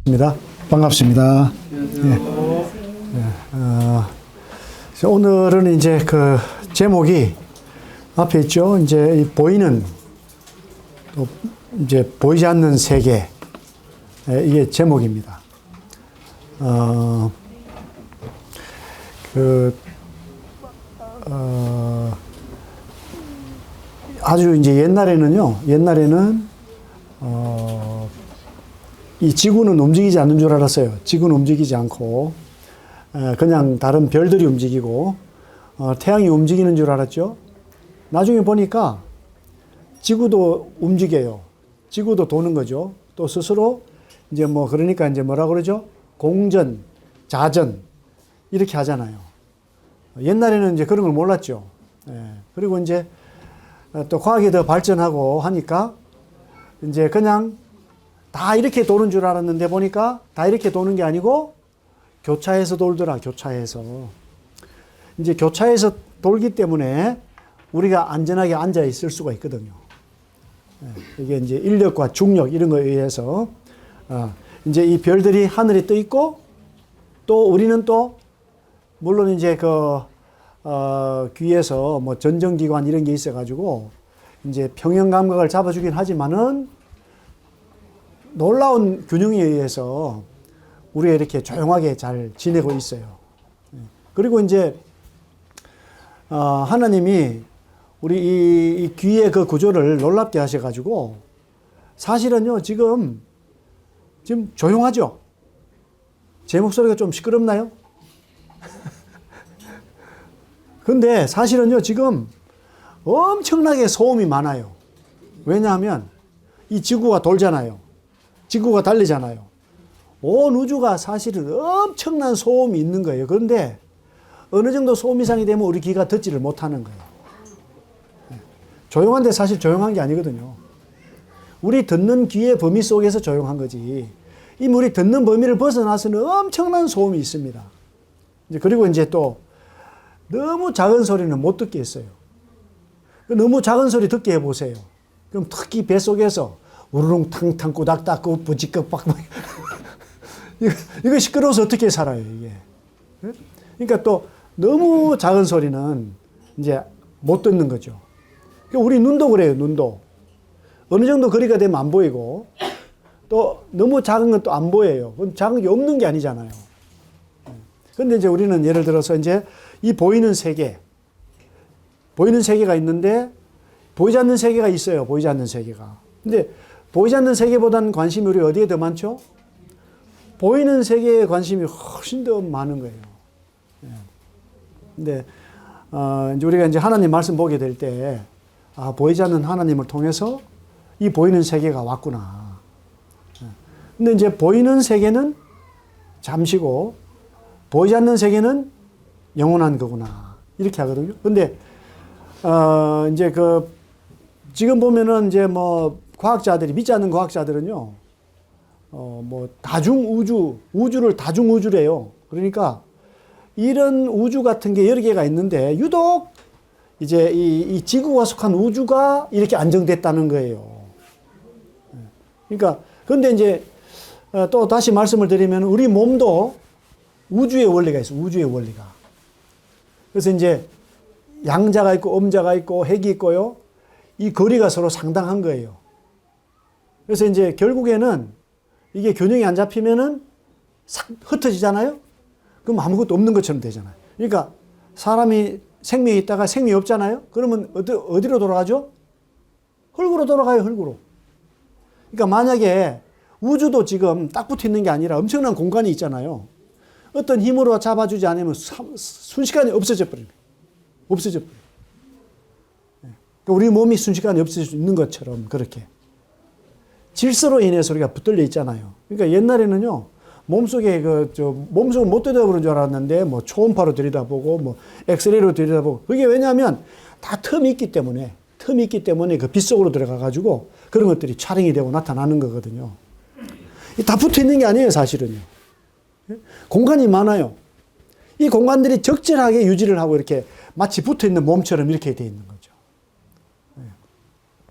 입니다. 반갑습니다. 오늘은 이제 그 제목이 앞에 있죠. 이제 이 보이는 또 이제 보이지 않는 세계, 이게 제목입니다. 아주 이제 옛날에는 이 지구는 움직이지 않는 줄 알았어요. 지구는 움직이지 않고 그냥 다른 별들이 움직이고 태양이 움직이는 줄 알았죠. 나중에 보니까 지구도 움직여요. 지구도 도는 거죠. 또 스스로 이제 뭐 그러니까 이제 뭐라 그러죠? 공전, 자전 이렇게 하잖아요. 옛날에는 이제 그런 걸 몰랐죠. 그리고 이제 또 과학이 더 발전하고 하니까 이제 그냥 다 이렇게 도는 줄 알았는데 보니까 다 이렇게 도는 게 아니고 교차해서 돌더라, 교차해서. 이제 교차해서 돌기 때문에 우리가 안전하게 앉아 있을 수가 있거든요. 이게 이제 인력과 중력 이런 거에 의해서 이제 이 별들이 하늘에 떠 있고 또 우리는 또 물론 이제 귀에서 뭐 전정기관 이런 게 있어가지고 이제 평형 감각을 잡아주긴 하지만은 놀라운 균형에 의해서 우리가 이렇게 조용하게 잘 지내고 있어요. 그리고 이제 하나님이 우리 이 귀의 그 구조를 놀랍게 하셔가지고 사실은요 지금 조용하죠. 제 목소리가 좀 시끄럽나요? 근데 사실은요 지금 엄청나게 소음이 많아요. 왜냐하면 이 지구가 돌잖아요. 지구가 달리잖아요. 온 우주가 사실은 엄청난 소음이 있는 거예요. 그런데 어느 정도 소음 이상이 되면 우리 귀가 듣지를 못하는 거예요. 조용한데 사실 조용한 게 아니거든요. 우리 듣는 귀의 범위 속에서 조용한 거지. 이 우리 듣는 범위를 벗어나서는 엄청난 소음이 있습니다. 그리고 이제 또 너무 작은 소리는 못 듣게 했어요. 너무 작은 소리 듣게 해보세요. 그럼 특히 뱃속에서 우르릉 탕탕 꾸닥딱 부지껏 빡 이거 시끄러워서 어떻게 살아요 이게. 그러니까 또 너무 작은 소리는 이제 못 듣는 거죠. 우리 눈도 그래요. 눈도 어느 정도 거리가 되면 안 보이고 또 너무 작은 것도 안 보여요. 그건 작은 게 없는 게 아니잖아요. 근데 이제 우리는 예를 들어서 이제 이 보이는 세계가 있는데 보이지 않는 세계가 있어요. 보이지 않는 세계가. 근데 보이지 않는 세계보다는 관심이 우리 어디에 더 많죠? 보이는 세계에 관심이 훨씬 더 많은 거예요. 근데 이제 우리가 이제 하나님 말씀 보게 될 때 보이지 않는 하나님을 통해서 이 보이는 세계가 왔구나. 근데 이제 보이는 세계는 잠시고 보이지 않는 세계는 영원한 거구나. 이렇게 하거든요. 근데 이제 지금 보면은 이제 뭐 과학자들이 믿지 않는 과학자들은요. 뭐 우주를 다중우주래요. 그러니까 이런 우주 같은 게 여러 개가 있는데 유독 이제 이 지구와 속한 우주가 이렇게 안정됐다는 거예요. 그러니까 그런데 이제 또 다시 말씀을 드리면 우리 몸도 우주의 원리가 있어요. 우주의 원리가. 그래서 이제 양자가 있고 음자가 있고 핵이 있고요. 이 거리가 서로 상당한 거예요. 그래서 이제 결국에는 이게 균형이 안 잡히면은 싹 흩어지잖아요. 그럼 아무것도 없는 것처럼 되잖아요. 그러니까 사람이 생명이 있다가 생명이 없잖아요. 그러면 어디로 돌아가죠? 흙으로 돌아가요. 흙으로. 그러니까 만약에 우주도 지금 딱 붙어 있는 게 아니라 엄청난 공간이 있잖아요. 어떤 힘으로 잡아주지 않으면 순식간에 없어져 버려요. 없어져 버려요. 그러니까 우리 몸이 순식간에 없어질 수 있는 것처럼 그렇게. 질서로 인해서 우리가 붙들려 있잖아요. 그러니까 옛날에는요, 몸속에 몸속을 못 들여다보는 줄 알았는데, 뭐 초음파로 들여다보고, 뭐 엑스레이로 들여다보고, 그게 왜냐하면 다 틈이 있기 때문에 그 빛 속으로 들어가가지고 그런 것들이 촬영이 되고 나타나는 거거든요. 다 붙어 있는 게 아니에요, 사실은요. 공간이 많아요. 이 공간들이 적절하게 유지를 하고 이렇게 마치 붙어 있는 몸처럼 이렇게 돼 있는 거죠.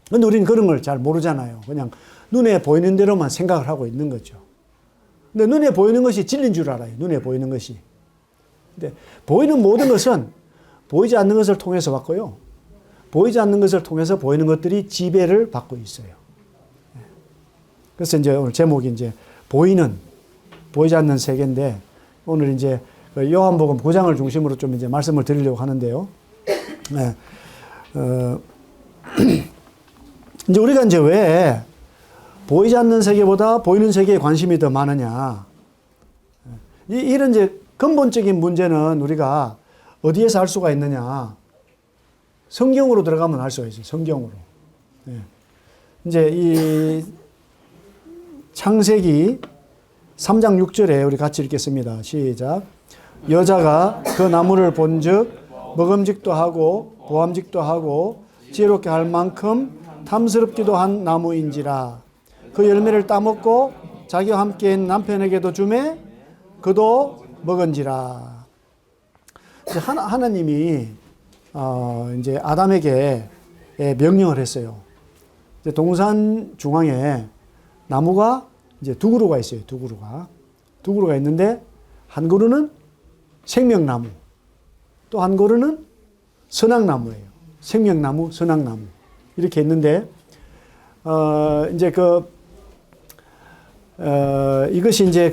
근데 우리는 그런 걸 잘 모르잖아요. 그냥 눈에 보이는 대로만 생각을 하고 있는 거죠. 근데 눈에 보이는 것이 진리인 줄 알아요. 눈에 보이는 것이. 근데 보이는 모든 것은 보이지 않는 것을 통해서 왔고요. 보이지 않는 것을 통해서 보이는 것들이 지배를 받고 있어요. 그래서 이제 오늘 제목이 이제 보이지 않는 세계인데, 오늘 이제 요한복음 9장을 중심으로 좀 이제 말씀을 드리려고 하는데요. 네. 이제 우리가 이제 왜 보이지 않는 세계보다 보이는 세계에 관심이 더 많으냐. 이런 이제 근본적인 문제는 우리가 어디에서 알 수가 있느냐. 성경으로 들어가면 알 수가 있어요. 성경으로. 네. 이제 이 창세기 3장 6절에 우리 같이 읽겠습니다. 시작. 여자가 그 나무를 본즉 먹음직도 하고 보암직도 하고 지혜롭게 할 만큼 탐스럽기도 한 나무인지라. 그 열매를 따먹고 자기와 함께 있는 남편에게도 주매 그도 먹은지라. 하나님이 이제 아담에게 명령을 했어요. 이제 동산 중앙에 나무가 이제 두 그루가 있어요. 두 그루가 있는데 한 그루는 생명나무, 또 한 그루는 선악나무예요. 생명나무, 선악나무 이렇게 있는데 이제 이것이 이제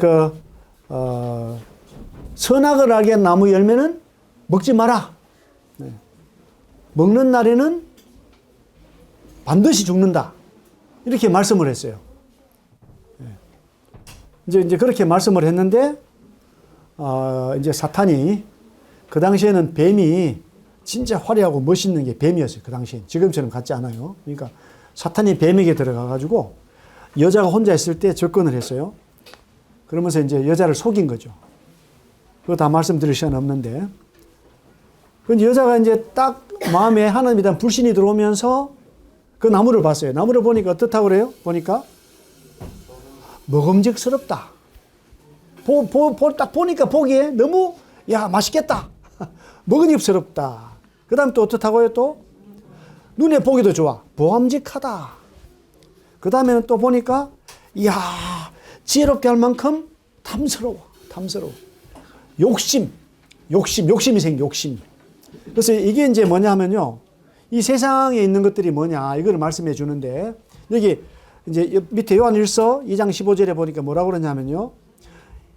선악을 알게 한 나무 열매는 먹지 마라. 네. 먹는 날에는 반드시 죽는다. 이렇게 말씀을 했어요. 이제 그렇게 말씀을 했는데, 이제 사탄이, 그 당시에는 뱀이 진짜 화려하고 멋있는 게 뱀이었어요. 그 당시엔. 지금처럼 같지 않아요. 그러니까 사탄이 뱀에게 들어가가지고 여자가 혼자 있을 때 접근을 했어요. 그러면서 이제 여자를 속인 거죠. 그거 다 말씀드릴 시간 없는데. 그 여자가 이제 딱 마음에 하나님에 대한 불신이 들어오면서 그 나무를 봤어요. 나무를 보니까 어떻다고 그래요? 보니까 먹음직스럽다. 딱 보니까 보기에 너무, 야, 맛있겠다. 먹음직스럽다. 그 다음 또 어떻다고요? 또 눈에 보기도 좋아. 보암직하다. 그 다음에는 또 보니까, 이야, 지혜롭게 할 만큼 탐스러워. 욕심이 생겨, 욕심. 그래서 이게 이제 뭐냐 하면요. 이 세상에 있는 것들이 뭐냐, 이걸 말씀해 주는데, 여기 이제 밑에 요한일서 2장 15절에 보니까 뭐라고 그러냐면요.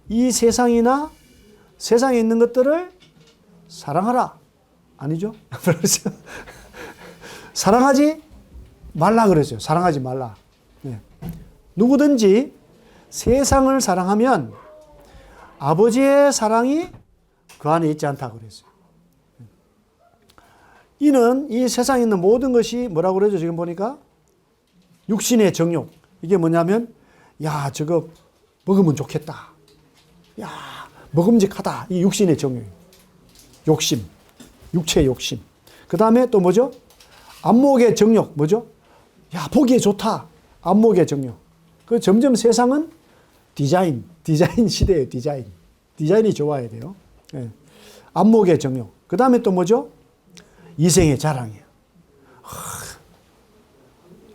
이 세상이나 세상에 있는 것들을 사랑하라. 아니죠? 사랑하지 말라 그러죠. 사랑하지 말라. 네. 누구든지 세상을 사랑하면 아버지의 사랑이 그 안에 있지 않다고 그랬어요. 이는 이 세상에 있는 모든 것이 뭐라고 그러죠? 지금 보니까 육신의 정욕. 이게 뭐냐면, 야, 저거 먹으면 좋겠다. 야, 먹음직하다. 이 육신의 정욕. 욕심. 육체의 욕심. 그 다음에 또 뭐죠? 안목의 정욕. 뭐죠? 야, 보기에 좋다. 안목의 정욕. 그 점점 세상은 디자인 시대예요. 디자인이 좋아야 돼요. 네. 안목의 정욕. 그 다음에 또 뭐죠? 이생의 자랑이에요.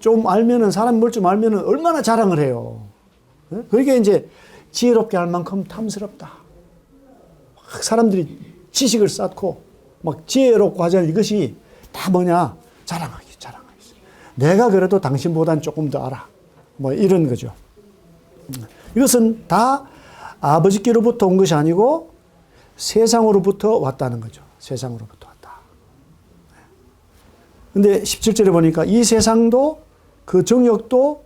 좀 알면은, 사람 뭘 좀 알면은 얼마나 자랑을 해요. 그러니까 이제 지혜롭게 할 만큼 탐스럽다. 사람들이 지식을 쌓고 막 지혜롭고 하자는 이것이 다 뭐냐? 자랑하기. 내가 그래도 당신보단 조금 더 알아. 뭐 이런 거죠. 이것은 다 아버지께로부터 온 것이 아니고 세상으로부터 왔다는 거죠. 세상으로부터 왔다. 근데 17절에 보니까 이 세상도 그 정욕도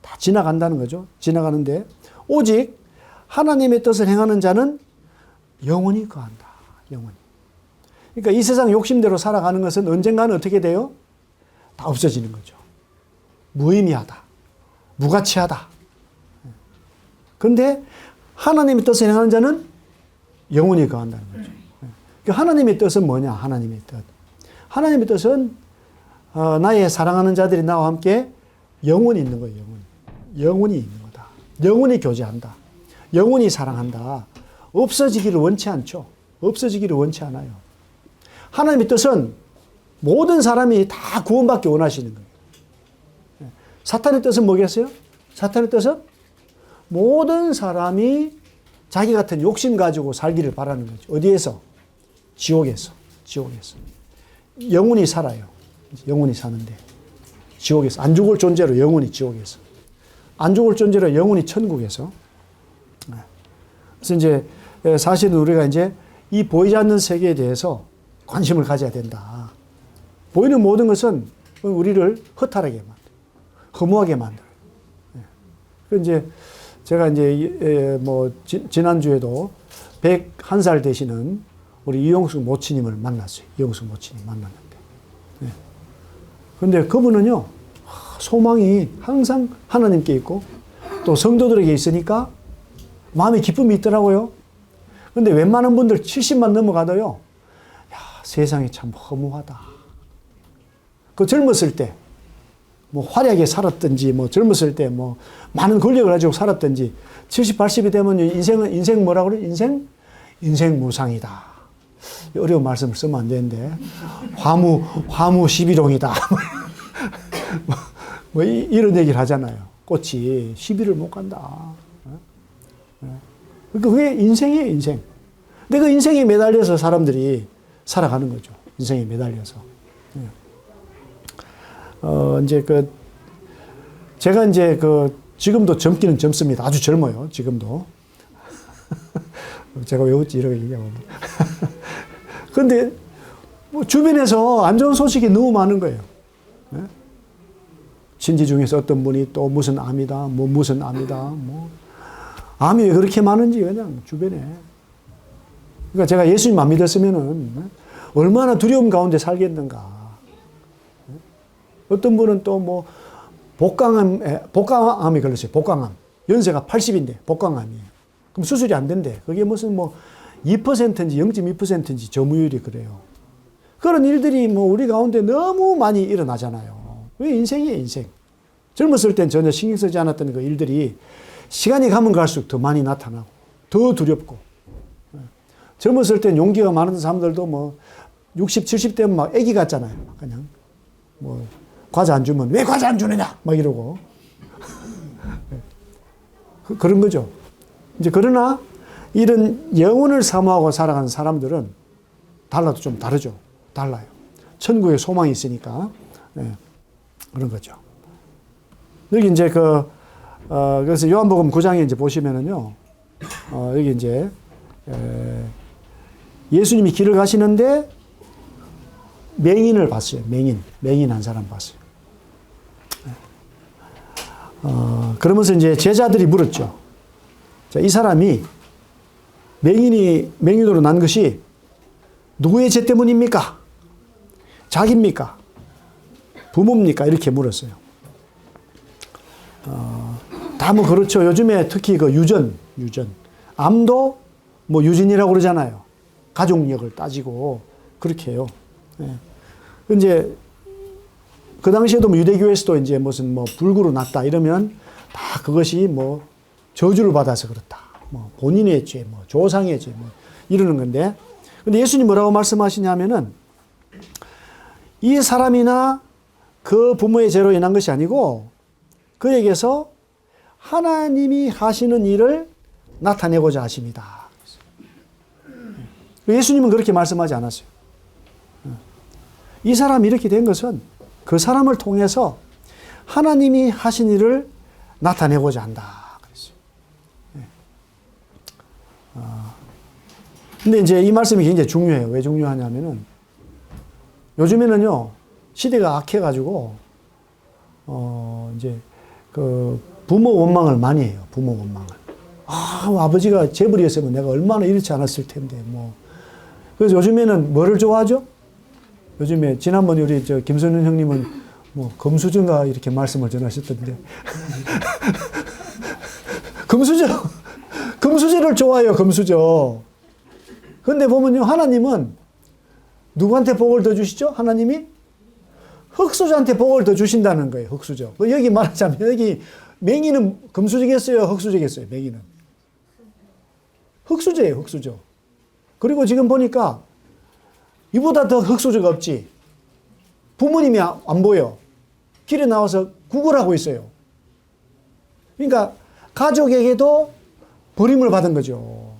다 지나간다는 거죠. 지나가는데 오직 하나님의 뜻을 행하는 자는 영원히 거한다. 영원히. 그러니까 이 세상 욕심대로 살아가는 것은 언젠가는 어떻게 돼요? 다 없어지는 거죠. 무의미하다. 무가치하다. 그런데 하나님의 뜻을 행하는 자는 영원히 거한다는 거죠. 그러니까 하나님의 뜻은 뭐냐? 하나님의 뜻. 하나님의 뜻은 나의 사랑하는 자들이 나와 함께 영원히 있는 거예요. 영원히 있는 거다. 영원히 교제한다. 영원히 사랑한다. 없어지기를 원치 않죠. 없어지기를 원치 않아요. 하나님의 뜻은 모든 사람이 다 구원받기 원하시는 거예요. 사탄의 뜻은 뭐겠어요? 사탄의 뜻은 모든 사람이 자기 같은 욕심 가지고 살기를 바라는 거죠. 어디에서? 지옥에서. 지옥에서. 영혼이 살아요. 영혼이 사는데. 지옥에서. 안 죽을 존재로 영혼이 지옥에서. 안 죽을 존재로 영혼이 천국에서. 그래서 이제 사실은 우리가 이제 이 보이지 않는 세계에 대해서 관심을 가져야 된다. 보이는 모든 것은 우리를 허탈하게 만들어요. 허무하게 만들어요. 그 이제 제가 이제 뭐 지난주에도 101살 되시는 우리 이용숙 모치님을 만났어요. 이용숙 모치님 만났는데. 그런데 그분은요, 소망이 항상 하나님께 있고 또 성도들에게 있으니까 마음에 기쁨이 있더라고요. 근데 웬만한 분들 70만 넘어가도요, 야, 세상이 참 허무하다. 그 젊었을 때, 뭐 화려하게 살았든지, 뭐 젊었을 때 뭐 많은 권력을 가지고 살았든지, 70, 80이 되면 인생 뭐라 그래? 인생 무상이다. 어려운 말씀을 쓰면 안 되는데, 화무 11홍이다. 뭐 이런 얘기를 하잖아요. 꽃이 시비를 못 간다. 그러니까 그게 인생이에요, 인생. 근데 그 인생에 매달려서 사람들이 살아가는 거죠. 인생에 매달려서. 이제 제가 이제 지금도 젊기는 젊습니다. 아주 젊어요, 지금도. 제가 왜 웃지, 이렇게 얘기하면. 근데 뭐 주변에서 안 좋은 소식이 너무 많은 거예요. 친지 중에서 어떤 분이 또 무슨 암이다, 뭐 무슨 암이다, 뭐. 암이 왜 그렇게 많은지 그냥 주변에. 그러니까 제가 예수님 안 믿었으면은 얼마나 두려움 가운데 살겠는가. 어떤 분은 또 뭐 복강암이 걸렸어요. 복강암. 연세가 80인데 복강암이에요. 그럼 수술이 안 된대. 그게 무슨 뭐 2%인지 0.2%인지 점유율이 그래요. 그런 일들이 뭐 우리 가운데 너무 많이 일어나잖아요. 그게 인생이에요, 인생. 젊었을 땐 전혀 신경 쓰지 않았던 그 일들이 시간이 가면 갈수록 더 많이 나타나고 더 두렵고. 젊었을 땐 용기가 많은 사람들도 뭐 60, 70 되면 막 애기 같잖아요. 그냥 뭐 과자 안 주면 왜 과자 안 주느냐 막 이러고. 그런 거죠. 이제 그러나 이런 영혼을 사모하고 살아가는 사람들은 달라도 좀 다르죠. 달라요. 천국에 소망이 있으니까. 그런 거죠. 여기 이제 그래서 요한복음 9장에 이제 보시면은요, 여기 이제, 예수님이 길을 가시는데 맹인을 봤어요. 맹인 한 사람 봤어요. 그러면서 이제 제자들이 물었죠. 자, 이 사람이 맹인으로 난 것이 누구의 죄 때문입니까? 자기입니까? 부모입니까? 이렇게 물었어요. 다 뭐 그렇죠. 요즘에 특히 그 유전. 암도 뭐 유전이라고 그러잖아요. 가족력을 따지고 그렇게 해요. 이제 그 당시에도 뭐 유대교에서도 이제 무슨 뭐 불구로 났다 이러면 다 그것이 뭐 저주를 받아서 그렇다. 뭐 본인의 죄, 뭐 조상의 죄, 뭐 이러는 건데. 근데 예수님 뭐라고 말씀하시냐면은 이 사람이나 그 부모의 죄로 인한 것이 아니고 그에게서 하나님이 하시는 일을 나타내고자 하십니다. 예수님은 그렇게 말씀하지 않았어요. 이 사람이 이렇게 된 것은 그 사람을 통해서 하나님이 하신 일을 나타내고자 한다. 그랬어요. 근데 이제 이 말씀이 굉장히 중요해요. 왜 중요하냐면은 요즘에는요, 시대가 악해가지고, 이제 부모 원망을 많이 해요. 부모 원망을. 아버지가 재벌이었으면 내가 얼마나 이렇지 않았을 텐데, 뭐. 그래서 요즘에는 뭐를 좋아하죠? 요즘에, 지난번에 우리 김선윤 형님은 뭐, 금수저인가 이렇게 말씀을 전하셨던데. 금수저를 좋아해요, 금수저. 근데 보면요, 하나님은 누구한테 복을 더 주시죠? 하나님이? 흙수저한테 복을 더 주신다는 거예요, 흙수저. 여기 말하자면, 여기 맹이는 금수저겠어요, 흙수저겠어요, 맹이는? 흙수저예요, 흙수저. 그리고 지금 보니까 이보다 더 흙수저가 없지. 부모님이 안 보여. 길에 나와서 구걸하고 있어요. 그러니까 가족에게도 버림을 받은 거죠.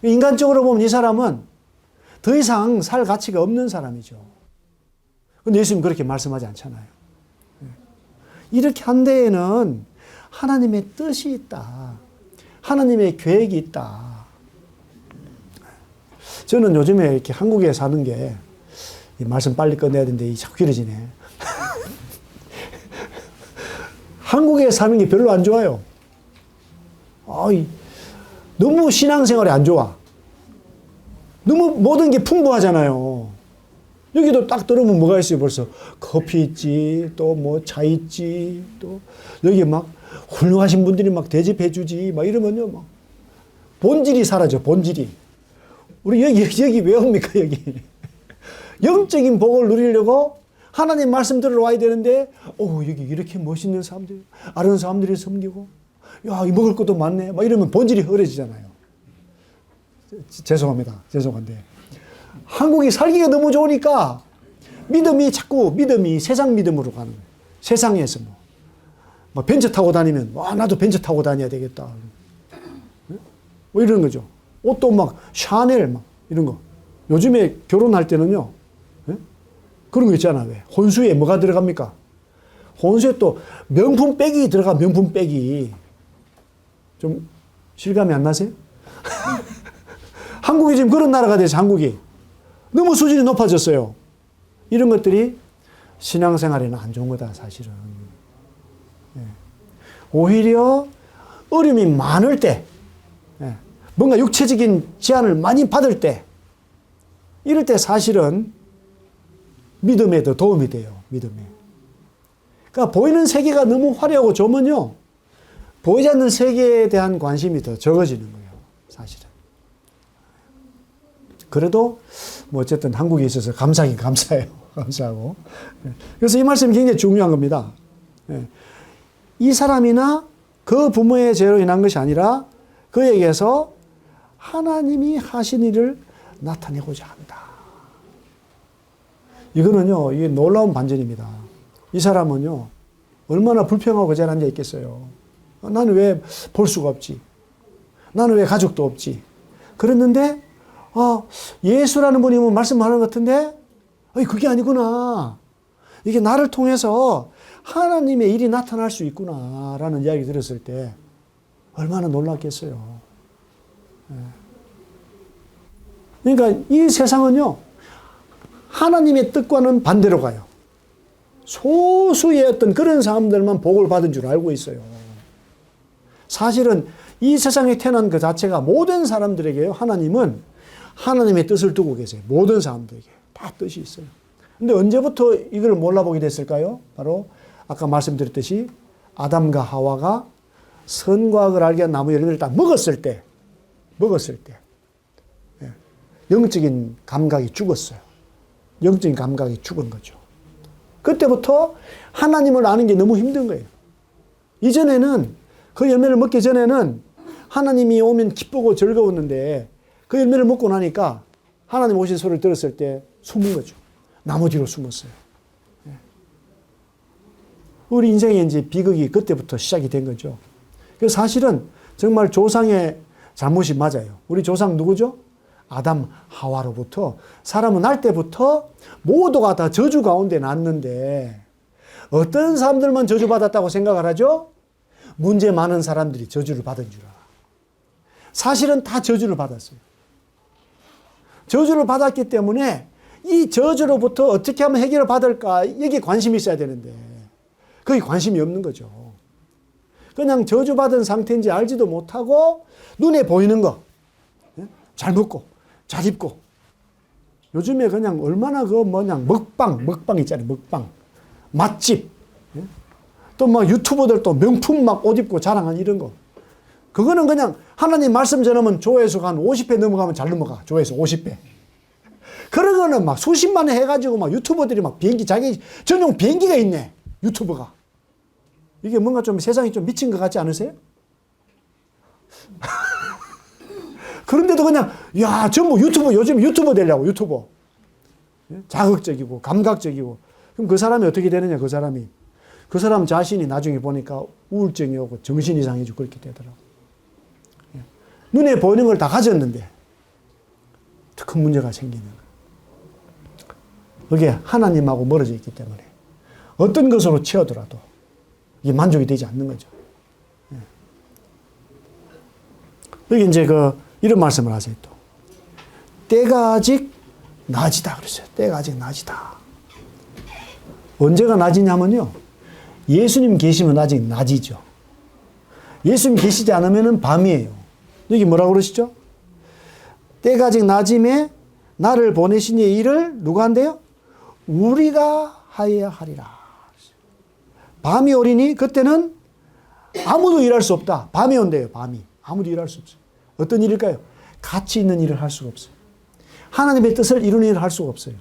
인간적으로 보면 이 사람은 더 이상 살 가치가 없는 사람이죠. 근데 예수님 그렇게 말씀하지 않잖아요. 이렇게 한 데에는 하나님의 뜻이 있다. 하나님의 계획이 있다. 저는 요즘에 이렇게 한국에 사는 게, 이 말씀 빨리 끝내야 되는데 자꾸 길어지네. 한국에 사는 게 별로 안 좋아요. 너무 신앙생활이 안 좋아. 너무 모든 게 풍부하잖아요. 여기도 딱 들어오면 뭐가 있어요, 벌써. 커피 있지, 또 뭐 차 있지, 또 여기 막 훌륭하신 분들이 막 대접해 주지, 막 이러면요, 막 본질이 사라져, 본질이. 우리 여기 왜 옵니까, 여기? 영적인 복을 누리려고 하나님 말씀 들으러 와야 되는데, 여기 이렇게 멋있는 사람들, 아는 사람들이 섬기고, 야, 이 먹을 것도 많네. 막 이러면 본질이 흐려지잖아요. 죄송한데. 한국이 살기가 너무 좋으니까 믿음이 세상 믿음으로 가는 거예요. 세상에서 막 벤처 타고 다니면, 나도 벤처 타고 다녀야 되겠다. 뭐 이런 거죠. 옷도 막 샤넬 막 이런 거. 요즘에 결혼할 때는요, 그런 거 있잖아. 왜? 혼수에 뭐가 들어갑니까? 혼수에 또 명품 백이 들어가, 명품 백이. 좀 실감이 안 나세요? 한국이 지금 그런 나라가 돼서 한국이 너무 수준이 높아졌어요. 이런 것들이 신앙생활에는 안 좋은 거다, 사실은. 오히려 어려움이 많을 때, 뭔가 육체적인 제한을 많이 받을 때, 이럴 때 사실은 믿음에 더 도움이 돼요. 믿음에. 그러니까 보이는 세계가 너무 화려하고 좋으면요, 보이지 않는 세계에 대한 관심이 더 적어지는 거예요, 사실은. 그래도 뭐 어쨌든 한국에 있어서 감사하긴 감사해요. 감사하고. 그래서 이 말씀이 굉장히 중요한 겁니다. 이 사람이나 그 부모의 죄로 인한 것이 아니라 그에게서 하나님이 하신 일을 나타내고자 한다. 이거는요, 이게 놀라운 반전입니다. 이 사람은요, 얼마나 불평하고 거절에 앉아 있겠어요. 나는 왜 볼 수가 없지? 나는 왜 가족도 없지? 그랬는데, 예수라는 분이 뭐 말씀하는 것 같은데, 그게 아니구나. 이게 나를 통해서 하나님의 일이 나타날 수 있구나. 라는 이야기 들었을 때, 얼마나 놀랐겠어요. 그러니까 이 세상은요, 하나님의 뜻과는 반대로 가요. 소수의 어떤 그런 사람들만 복을 받은 줄 알고 있어요. 사실은 이 세상에 태어난 그 자체가 모든 사람들에게요, 하나님은 하나님의 뜻을 두고 계세요. 모든 사람들에게 다 뜻이 있어요. 근데 언제부터 이걸 몰라보게 됐을까요? 바로 아까 말씀드렸듯이 아담과 하와가 선과 악을 알게 한 나무 열매를 딱 먹었을 때 영적인 감각이 죽었어요. 영적인 감각이 죽은 거죠. 그때부터 하나님을 아는 게 너무 힘든 거예요. 이전에는 그 열매를 먹기 전에는 하나님이 오면 기쁘고 즐거웠는데 그 열매를 먹고 나니까 하나님 오신 소리를 들었을 때 숨은 거죠. 나무 뒤로 숨었어요. 우리 인생의 이제 비극이 그때부터 시작이 된 거죠. 그래서 사실은 정말 조상의 잘못이 맞아요. 우리 조상 누구죠? 아담, 하와로부터 사람은 날 때부터 모두가 다 저주 가운데 났는데 어떤 사람들만 저주받았다고 생각을 하죠? 문제 많은 사람들이 저주를 받은 줄 알아. 사실은 다 저주를 받았어요. 저주를 받았기 때문에 이 저주로부터 어떻게 하면 해결을 받을까, 여기에 관심이 있어야 되는데 거기 관심이 없는 거죠. 그냥 저주받은 상태인지 알지도 못하고 눈에 보이는 거 잘 먹고 잘 입고, 요즘에 그냥 얼마나 먹방 있잖아요. 먹방, 맛집, 또 막 유튜버들 또 명품 막 옷 입고 자랑하는 이런 거. 그거는 그냥 하나님 말씀 전하면 조회수가 한 50회 넘어가면 잘 넘어가. 조회수 50회. 그런 거는 막 수십만 회 해가지고 막 유튜버들이 막 비행기, 자기 전용 비행기가 있네. 유튜버가. 이게 뭔가 좀 세상이 좀 미친 것 같지 않으세요? 그런데도 그냥, 전부 유튜버, 요즘 유튜버 되려고, 유튜버. 자극적이고, 감각적이고. 그럼 그 사람이 어떻게 되느냐, 그 사람이. 그 사람 자신이 나중에 보니까 우울증이 오고 정신 이상해지고 그렇게 되더라고요. 눈에 보이는 걸 다 가졌는데 더 큰 문제가 생기는 거예요. 그게 하나님하고 멀어져 있기 때문에 어떤 것으로 채워더라도 이게 만족이 되지 않는 거죠. 여기 이제 이런 말씀을 하세요 또. 때가 아직 낮이다 그랬어요. 때가 아직 낮이다. 언제가 낮이냐면요. 예수님 계시면 아직 낮이죠. 예수님 계시지 않으면 밤이에요. 여기 뭐라고 그러시죠? 때가 아직 낮임에 나를 보내신 이의 일을 누가 한대요? 우리가 하여야 하리라. 밤이 오리니 그때는 아무도 일할 수 없다. 밤이 온대요. 밤이. 아무도 일할 수 없어요. 어떤 일일까요? 가치 있는 일을 할 수가 없어요. 하나님의 뜻을 이루는 일을 할 수가 없어요.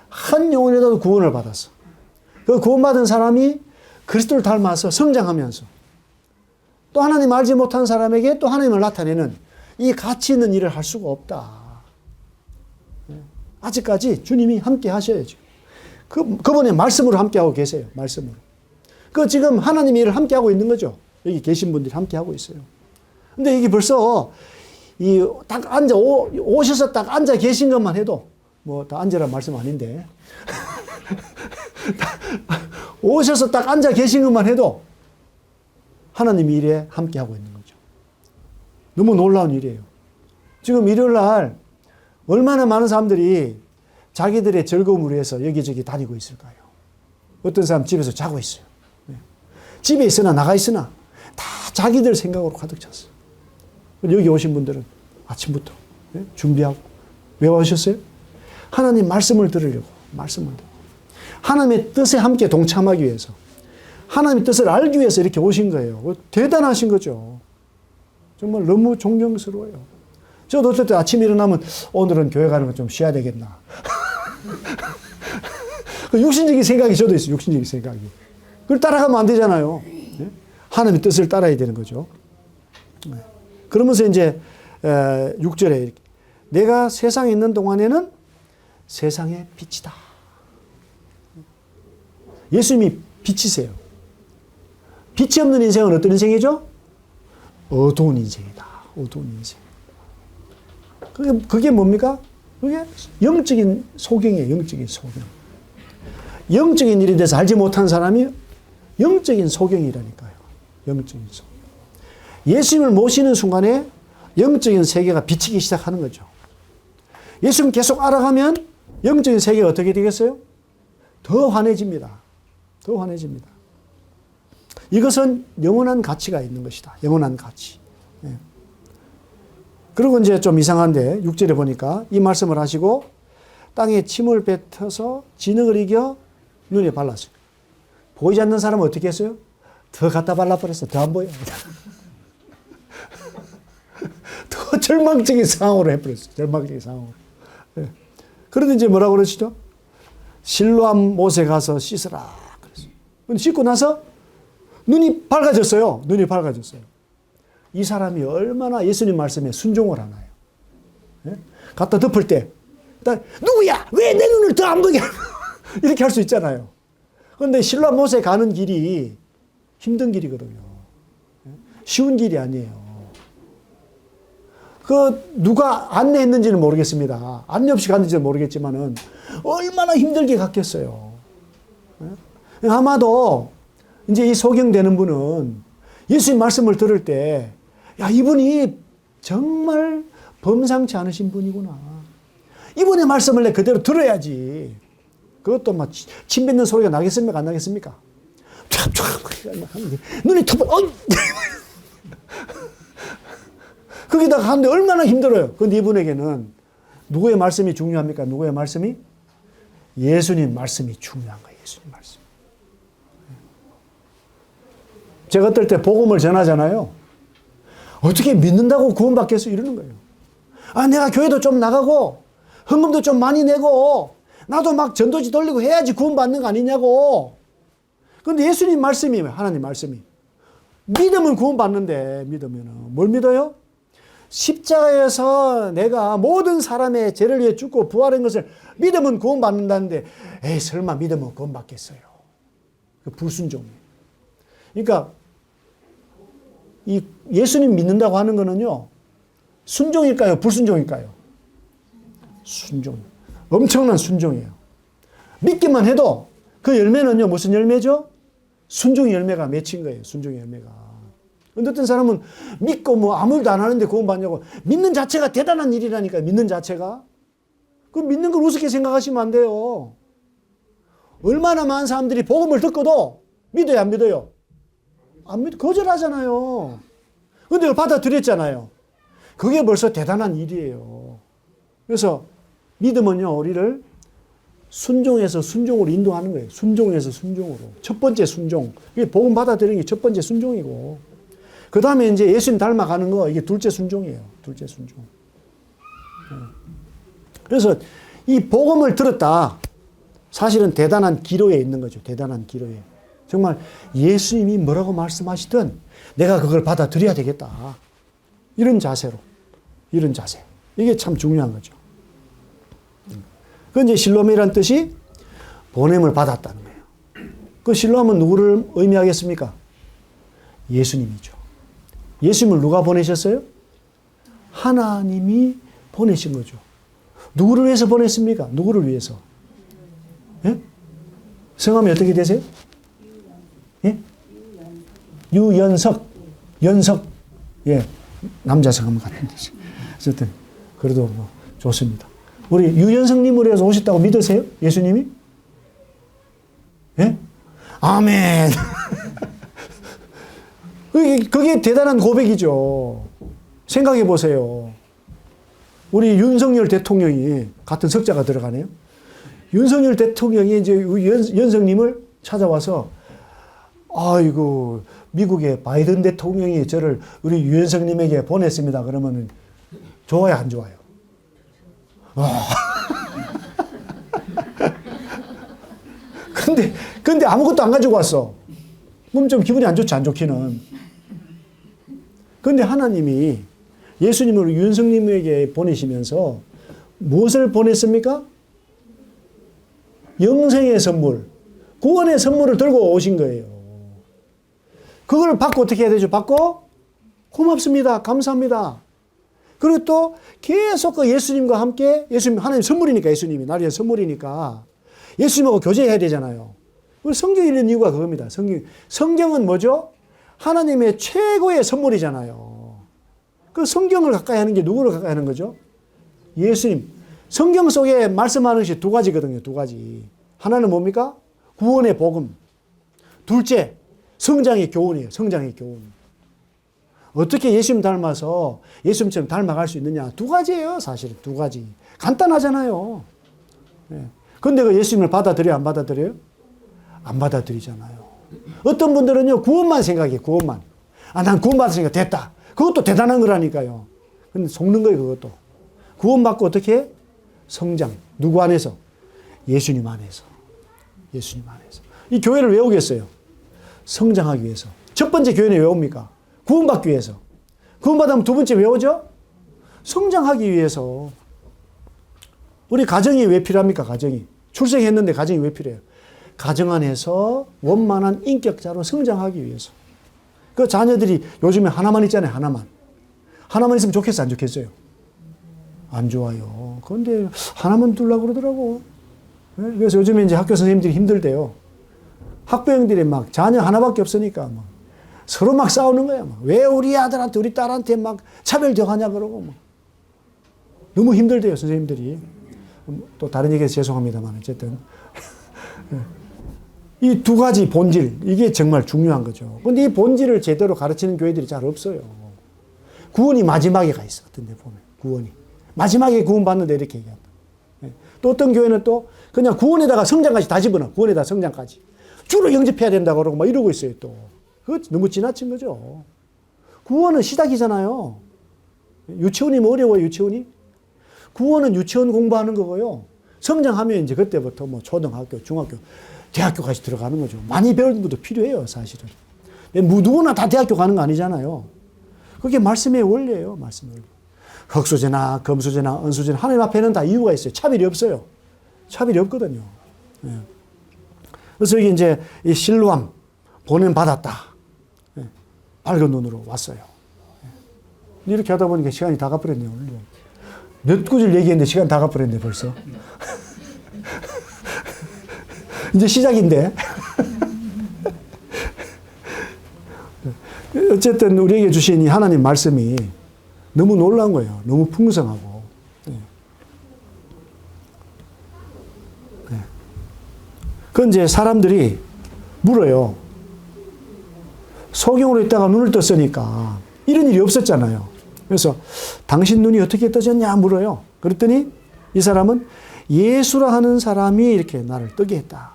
한 영혼이라도 구원을 받았어. 그 구원받은 사람이 그리스도를 닮아서 성장하면서 또 하나님 알지 못한 사람에게 또 하나님을 나타내는 이 가치 있는 일을 할 수가 없다. 아직까지 주님이 함께 하셔야죠. 그분의 말씀으로 함께 하고 계세요. 말씀으로. 지금 하나님의 일을 함께 하고 있는 거죠. 여기 계신 분들이 함께 하고 있어요. 근데 이게 벌써 딱 오셔서 딱 앉아 계신 것만 해도 뭐 다 앉으라는 말씀 아닌데 오셔서 딱 앉아 계신 것만 해도 하나님 일에 함께 하고 있는 거죠. 너무 놀라운 일이에요. 지금 일요일 날 얼마나 많은 사람들이 자기들의 즐거움을 위해서 여기저기 다니고 있을까요? 어떤 사람 집에서 자고 있어요. 집에 있으나 나가 있으나 다 자기들 생각으로 가득 찼어요. 여기 오신 분들은 아침부터 준비하고 왜 오셨어요? 하나님 말씀을 들으려고. 하나님의 뜻에 함께 동참하기 위해서. 하나님의 뜻을 알기 위해서 이렇게 오신 거예요. 대단하신 거죠. 정말 너무 존경스러워요. 저도 어떨 때 아침에 일어나면 오늘은 교회 가는 거 좀 쉬어야 되겠나. 육신적인 생각이 저도 있어요. 육신적인 생각이. 그걸 따라가면 안 되잖아요. 하나님의 뜻을 따라야 되는 거죠. 그러면서 이제 6절에 이렇게 내가 세상에 있는 동안에는 세상의 빛이다. 예수님이 빛이세요. 빛이 없는 인생은 어떤 인생이죠? 어두운 인생이다. 어두운 인생. 그게 뭡니까? 그게 영적인 소경이에요. 영적인 소경. 영적인 일에 대해서 알지 못한 사람이 영적인 소경이라니까요. 영적인 소경. 예수님을 모시는 순간에 영적인 세계가 비치기 시작하는 거죠. 예수님 계속 알아가면 영적인 세계가 어떻게 되겠어요? 더 환해집니다. 더 환해집니다. 이것은 영원한 가치가 있는 것이다. 영원한 가치. 네. 그리고 이제 좀 이상한데 6절에 보니까 이 말씀을 하시고 땅에 침을 뱉어서 진흙을 이겨 눈에 발랐어요. 보이지 않는 사람은 어떻게 했어요? 더 갖다 발라버렸어. 더 안 보여. 더 절망적인 상황으로 해버렸어요. 절망적인 상황으로. 네. 그런데 이제 뭐라고 그러시죠? 실로암 못에 가서 씻으라. 그랬어요. 근데 씻고 나서 눈이 밝아졌어요. 눈이 밝아졌어요. 이 사람이 얼마나 예수님 말씀에 순종을 하나요? 네? 갖다 덮을 때 누구야? 왜 내 눈을 더 안 보게 하냐? 이렇게 할 수 있잖아요. 그런데 실로암 못에 가는 길이 힘든 길이거든요. 쉬운 길이 아니에요. 누가 안내했는지는 모르겠습니다. 안내 없이 갔는지는 모르겠지만은 얼마나 힘들게 갔겠어요. 아마도 이제 이 소경되는 분은 예수님 말씀을 들을 때, 야, 이분이 정말 범상치 않으신 분이구나. 이분의 말씀을 내 그대로 들어야지. 그것도 막 침 뱉는 소리가 나겠습니까? 안 나겠습니까? 눈이 터벅, 거기다가 가는데 얼마나 힘들어요. 그런데 이분에게는 누구의 말씀이 중요합니까? 누구의 말씀이? 예수님 말씀이 중요한 거예요. 예수님 말씀. 제가 어떨 때 복음을 전하잖아요. 어떻게 믿는다고 구원받겠어? 이러는 거예요. 아, 내가 교회도 좀 나가고 헌금도 좀 많이 내고 나도 막 전도지 돌리고 해야지 구원받는 거 아니냐고. 그런데 예수님 말씀이, 하나님 말씀이 믿으면 구원받는데, 믿으면 뭘 믿어요? 십자가에서 내가 모든 사람의 죄를 위해 죽고 부활한 것을 믿으면 구원받는다는데, 에이 설마 믿으면 구원받겠어요? 불순종이에요. 그러니까 이 예수님 믿는다고 하는 거는요, 순종일까요? 불순종일까요? 순종. 엄청난 순종이에요. 믿기만 해도 그 열매는요, 무슨 열매죠? 순종의 열매가 맺힌 거예요. 순종의 열매가. 근데 어떤 사람은 믿고 뭐 아무 일도 안 하는데 구원 받냐고. 믿는 자체가 대단한 일이라니까요. 믿는 자체가. 그 믿는 걸 우습게 생각하시면 안 돼요. 얼마나 많은 사람들이 복음을 듣고도 믿어요, 안 믿어요? 안 믿어. 거절하잖아요. 근데 그걸 받아들였잖아요. 그게 벌써 대단한 일이에요. 그래서 믿음은요, 우리를 순종에서 순종으로 인도하는 거예요. 순종에서 순종으로. 첫 번째 순종. 이게 복음 받아들이는 게 첫 번째 순종이고, 그 다음에 이제 예수님 닮아가는 거, 이게 둘째 순종이에요. 둘째 순종. 그래서 이 복음을 들었다. 사실은 대단한 기로에 있는 거죠. 대단한 기로에. 정말 예수님이 뭐라고 말씀하시든 내가 그걸 받아들여야 되겠다. 이런 자세로. 이런 자세. 이게 참 중요한 거죠. 그 이제 실로암이라는 뜻이 보냄을 받았다는 거예요. 그 실로암은 누구를 의미하겠습니까? 예수님이죠. 예수님을 누가 보내셨어요? 하나님이 보내신 거죠. 누구를 위해서 보냈습니까? 누구를 위해서? 예? 성함이 어떻게 되세요? 예? 유연석. 연석. 예. 남자 성함 같은데. 어쨌든, 그래도 뭐, 좋습니다. 우리 유연석님을 해서 오셨다고 믿으세요? 예수님이? 예? 아멘. 그게 대단한 고백이죠. 생각해 보세요. 우리 윤석열 대통령이 같은 석자가 들어가네요. 윤석열 대통령이 이제 연석님을 찾아와서, 아이고, 미국의 바이든 대통령이 저를 우리 유연석님에게 보냈습니다. 그러면은 좋아요, 안 좋아요? 근데 아무것도 안 가지고 왔어. 그럼 좀 기분이 안 좋지, 안 좋기는. 근데 하나님이 예수님을 윤석님에게 보내시면서 무엇을 보냈습니까? 영생의 선물, 구원의 선물을 들고 오신 거예요. 그걸 받고 어떻게 해야 되죠? 받고 고맙습니다. 감사합니다. 그리고 또 계속 그 예수님과 함께, 예수님, 하나님 선물이니까, 예수님이 나를 위한 선물이니까 예수님하고 교제해야 되잖아요. 우리 성경이 있는 이유가 그겁니다. 성경은 뭐죠? 하나님의 최고의 선물이잖아요. 그 성경을 가까이 하는 게 누구를 가까이 하는 거죠? 예수님. 성경 속에 말씀하는 것이 두 가지거든요. 두 가지. 하나는 뭡니까? 구원의 복음. 둘째, 성장의 교훈이에요. 성장의 교훈. 어떻게 예수님 닮아서 예수님처럼 닮아갈 수 있느냐. 두 가지예요. 사실은 두 가지. 간단하잖아요. 그런데 그 예수님을 받아들여요? 안 받아들여요? 안 받아들이잖아요. 어떤 분들은요, 구원만 생각해요. 구원만. 난 구원받았으니까 됐다. 그것도 대단한 거라니까요. 근데 속는 거예요. 그것도. 구원받고 어떻게 해? 성장. 누구 안에서? 예수님 안에서. 예수님 안에서. 이 교회를 왜 오겠어요? 성장하기 위해서. 첫 번째 교회는 왜 옵니까? 구원받기 위해서. 구원받으면 두 번째 왜 오죠? 성장하기 위해서. 우리 가정이 왜 필요합니까? 가정이. 출생했는데 가정이 왜 필요해요? 가정 안에서 원만한 인격자로 성장하기 위해서. 그 자녀들이 요즘에 하나만 있잖아요. 하나만. 하나만 있으면 좋겠어요? 안 좋겠어요? 안 좋아요. 그런데 하나만 두려고 그러더라고. 그래서 요즘에 이제 학교 선생님들이 힘들대요. 학부형들이 막 자녀 하나밖에 없으니까 막 서로 막 싸우는 거야. 막. 왜 우리 아들한테 우리 딸한테 막 차별대하냐 그러고 막. 너무 힘들대요, 선생님들이. 또 다른 얘기해서 죄송합니다만 어쨌든. 이 두 가지 본질, 이게 정말 중요한 거죠. 근데 이 본질을 제대로 가르치는 교회들이 잘 없어요. 구원이 마지막에 가 있어. 어떤 데 보면. 구원이. 마지막에 구원받는데 이렇게 얘기한다. 또 어떤 교회는 또 그냥 구원에다가 성장까지 다 집어넣어. 구원에다가 성장까지. 주로 영접해야 된다고 그러고 막 이러고 있어요, 또. 그거 너무 지나친 거죠. 구원은 시작이잖아요. 유치원이 뭐 어려워요, 유치원이? 구원은 유치원 공부하는 거고요. 성장하면 이제 그때부터 뭐 초등학교, 중학교, 대학교까지 들어가는 거죠. 많이 배우는 것도 필요해요, 사실은. 누구나 다 대학교 가는 거 아니잖아요. 그게 말씀의 원리예요, 말씀의 원리. 흙수제나 금수제나 은수제나 하나님 앞에는 다 이유가 있어요. 차별이 없어요. 차별이 없거든요. 네. 그래서 여기 이제 이 실로암 보냄 받았다. 예. 밝은 눈으로 왔어요. 예. 이렇게 하다 보니까 시간이 다 가버렸네요. 오늘. 몇 구절 얘기했는데 시간 다 가버렸네 벌써. 이제 시작인데. 어쨌든 우리에게 주신 이 하나님 말씀이 너무 놀라운 거예요. 너무 풍성하고. 예. 예. 그건 이제 사람들이 물어요. 소경으로 있다가 눈을 떴으니까 이런 일이 없었잖아요. 그래서 당신 눈이 어떻게 떠졌냐 물어요. 그랬더니 이 사람은 예수라 하는 사람이 이렇게 나를 뜨게 했다.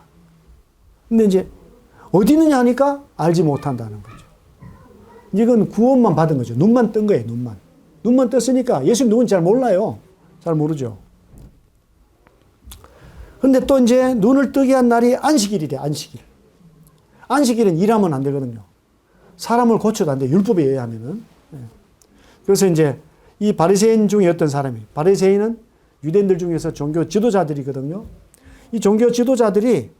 근데 이제 어디 있느냐 하니까 알지 못한다는 거죠. 이건 구원만 받은 거죠. 눈만 뜬 거예요. 눈만. 눈만 떴으니까 예수님 누군지 잘 몰라요. 잘 모르죠. 근데 또 이제 눈을 뜨게 한 날이 안식일이래. 안식일. 안식일은 일하면 안 되거든요. 사람을 고쳐도 안 돼. 율법에 의하면은. 그래서 이제 이 바리새인 중에 어떤 사람이, 바리새인은 유대인들 중에서 종교 지도자들이거든요. 이 종교 지도자들이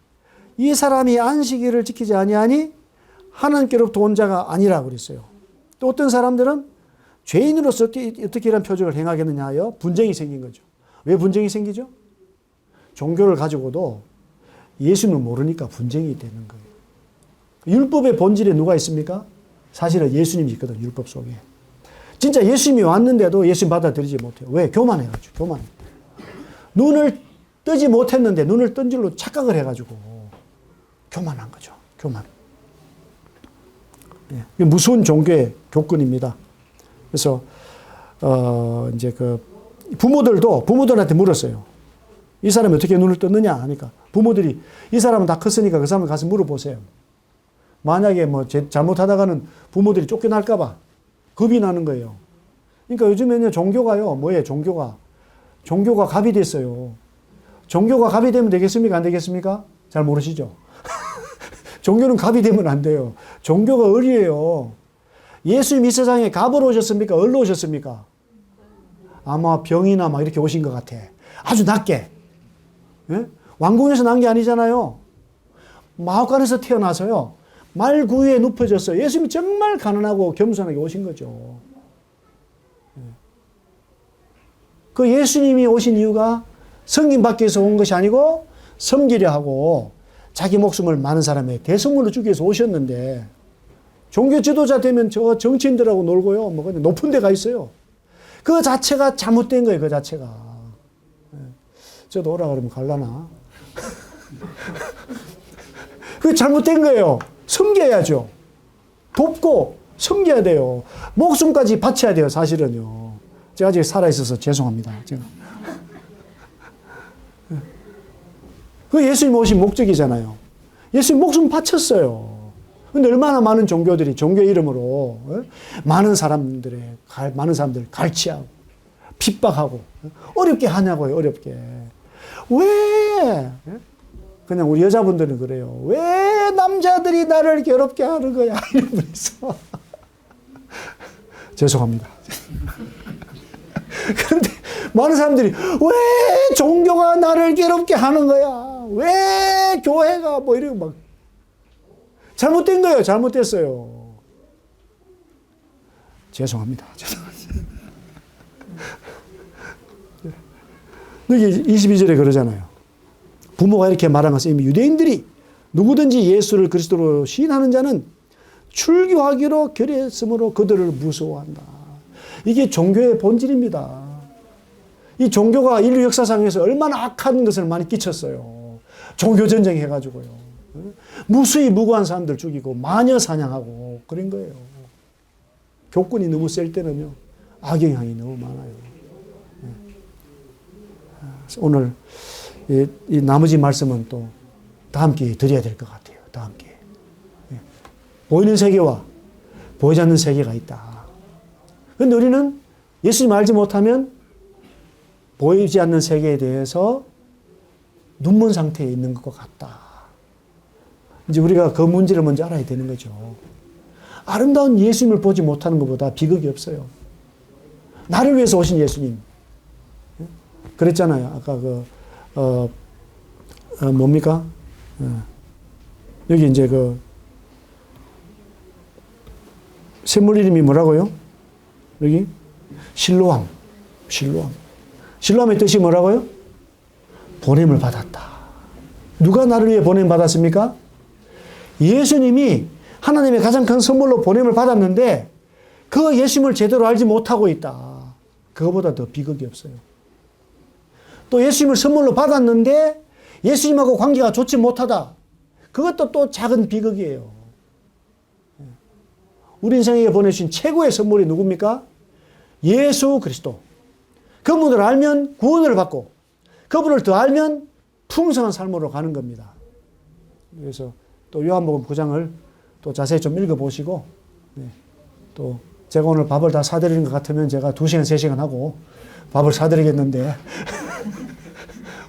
이 사람이 안식일을 지키지 아니하니 하나님께로부터 온 자가 아니라고 그랬어요. 또 어떤 사람들은 죄인으로서 어떻게 이런 표적을 행하겠느냐 하여 분쟁이 생긴 거죠. 왜 분쟁이 생기죠? 종교를 가지고도 예수님을 모르니까 분쟁이 되는 거예요. 율법의 본질에 누가 있습니까? 사실은 예수님이 있거든, 율법 속에. 진짜 예수님이 왔는데도 예수님 받아들이지 못해요. 왜? 교만해가지고, 교만. 눈을 뜨지 못했는데 눈을 뜬 줄로 착각을 해가지고 교만한 거죠. 교만. 예. 무서운 종교의 교훈입니다. 그래서, 이제 부모들한테 물었어요. 이 사람이 어떻게 눈을 떴느냐 하니까 부모들이 이 사람은 다 컸으니까 그 사람을 가서 물어보세요. 만약에 뭐 잘못하다가는 부모들이 쫓겨날까봐 겁이 나는 거예요. 그러니까 요즘에는 종교가요, 뭐예요, 종교가. 종교가 갑이 됐어요. 종교가 갑이 되면 되겠습니까? 안 되겠습니까? 잘 모르시죠? 종교는 갑이 되면 안 돼요. 종교가 을이에요. 예수님 이 세상에 갑으로 오셨습니까? 을로 오셨습니까? 아마 병이나 막 이렇게 오신 것 같아. 아주 낮게. 예? 왕궁에서 난 게 아니잖아요. 마혹간에서 태어나서요. 말 구유에 눕혀졌어요. 예수님이 정말 가난하고 겸손하게 오신 거죠. 그 예수님이 오신 이유가 성김 받기 위해서 온 것이 아니고 섬기려 하고 자기 목숨을 많은 사람의 대성물로 주기 위해서 오셨는데 종교 지도자 되면 저 정치인들하고 놀고요. 뭐 그냥 높은 데 가 있어요. 그 자체가 잘못된 거예요. 그 자체가. 저도 오라 그러면 갈라나? 그게 잘못된 거예요. 섬겨야죠. 돕고 섬겨야 돼요. 목숨까지 바쳐야 돼요. 사실은요. 제가 아직 살아있어서 죄송합니다. 제가. 그 예수님 오신 목적이잖아요. 예수님 목숨 바쳤어요. 근데 얼마나 많은 종교들이 종교의 이름으로 많은 사람들 갈취하고 핍박하고 어렵게 하냐고요. 어렵게. 왜? 그냥 우리 여자분들은 그래요. 왜 남자들이 나를 괴롭게 하는 거야? 이러면서. 죄송합니다. 그런데 많은 사람들이 왜 종교가 나를 괴롭게 하는 거야? 왜 교회가 뭐 이러고 막. 잘못된 거예요. 잘못됐어요. 죄송합니다. 여기 22절에 그러잖아요. 부모가 이렇게 말한 것은 이미 유대인들이 누구든지 예수를 그리스도로 시인하는 자는 출교하기로 결의했으므로 그들을 무서워한다. 이게 종교의 본질입니다. 이 종교가 인류 역사상에서 얼마나 악한 것을 많이 끼쳤어요. 종교 전쟁 해가지고요. 무수히 무고한 사람들 죽이고 마녀 사냥하고 그런 거예요. 교권이 너무 셀 때는요. 악영향이 너무 많아요. 오늘 이 나머지 말씀은 또 다음 기회에 드려야 될 것 같아요. 다음 기회에. 보이는 세계와 보이지 않는 세계가 있다. 그런데 우리는 예수님 알지 못하면 보이지 않는 세계에 대해서 눈먼 상태에 있는 것 같다. 이제 우리가 그 문제를 먼저 알아야 되는 거죠. 아름다운 예수님을 보지 못하는 것보다 비극이 없어요. 나를 위해서 오신 예수님. 그랬잖아요. 아까 뭡니까? 여기 이제 그 샘물 이름이 뭐라고요? 여기 실로암. 실로암의 뜻이 뭐라고요? 보냄을 받았다. 누가 나를 위해 보냄 받았습니까? 예수님이 하나님의 가장 큰 선물로 보냄을 받았는데 그 예수님을 제대로 알지 못하고 있다. 그거보다 더 비극이 없어요. 또 예수님을 선물로 받았는데 예수님하고 관계가 좋지 못하다. 그것도 또 작은 비극이에요. 우리 인생에게 보내주신 최고의 선물이 누굽니까? 예수 그리스도. 그분을 알면 구원을 받고 그분을 더 알면 풍성한 삶으로 가는 겁니다. 그래서 또 요한복음 9장을 또 자세히 좀 읽어보시고, 네. 또 제가 오늘 밥을 다 사드리는 것 같으면 제가 2시간, 3시간 하고 밥을 사드리겠는데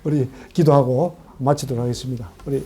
우리 기도하고 마치도록 하겠습니다. 우리